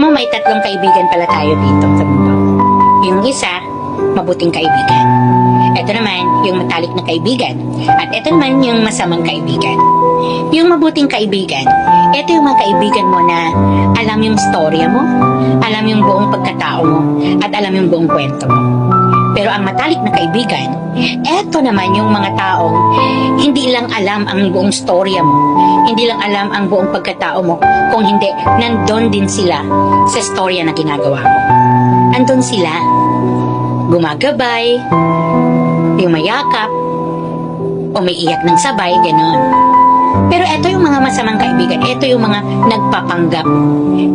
May tatlong kaibigan pala tayo dito sa mundo. Yung isa, mabuting kaibigan. Ito naman, yung matalik na kaibigan. At ito naman, yung masamang kaibigan. Yung mabuting kaibigan, ito yung mga kaibigan mo na alam yung storya mo, alam yung buong pagkatao mo, at alam yung buong kwento mo. Pero ang matalik na kaibigan, eto naman yung mga taong hindi lang alam ang buong storya mo, hindi lang alam ang buong pagkatao mo, kung hindi, nandun din sila sa storya na ginagawa mo. Andun sila, gumagabay, yung mayakap, umiiyak ng sabay, gano'n. Pero eto yung mga masamang kaibigan, eto yung mga nagpapanggap.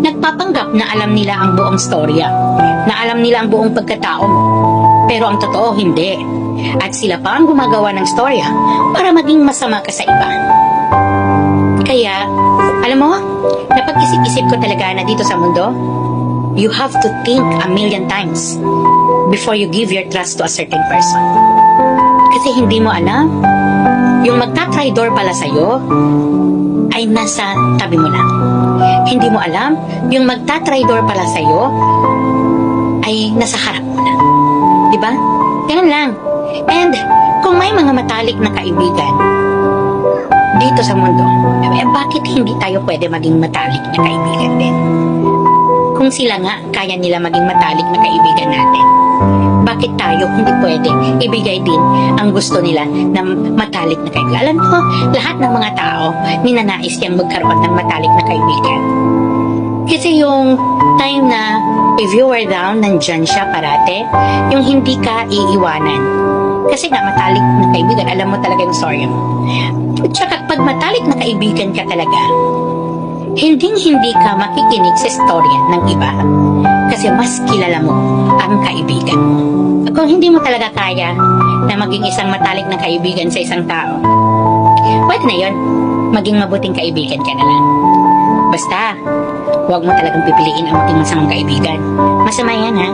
Nagpapanggap na alam nila ang buong storya, na alam nila ang buong pagkatao mo. Pero ang totoo, hindi. At sila pa ang gumagawa ng storya para maging masama ka sa iba. Kaya, alam mo, napag-isip-isip ko talaga na dito sa mundo, you have to think a million times before you give your trust to a certain person. Kasi hindi mo alam, yung magta-traitor pala sa'yo ay nasa tabi mo lang. Hindi mo alam, yung magta-traitor pala sa'yo ay nasa harap mo lang. Diba? Ganun lang. And kung may mga matalik na kaibigan dito sa mundo, bakit hindi tayo pwede maging matalik na kaibigan din? Kung sila nga, kaya nila maging matalik na kaibigan natin, bakit tayo hindi pwede ibigay din ang gusto nila na matalik na kaibigan? Alam mo, lahat ng mga tao ninanais yang magkaroon ng matalik na kaibigan. Kasi yung time na if you were down, nandyan siya parate, yung hindi ka iiwanan. Kasi nga matalik na kaibigan, alam mo talaga yung story mo. At saka pag matalik na kaibigan ka talaga, hindi ka makikinig sa storya ng iba. Kasi mas kilala mo ang kaibigan mo. Kung hindi mo talaga kaya na maging isang matalik na kaibigan sa isang tao, pwede na yun, maging mabuting kaibigan ka na lang. Basta, huwag mo talagang pipiliin ang maging masamang kaibigan. Masama yan, ha?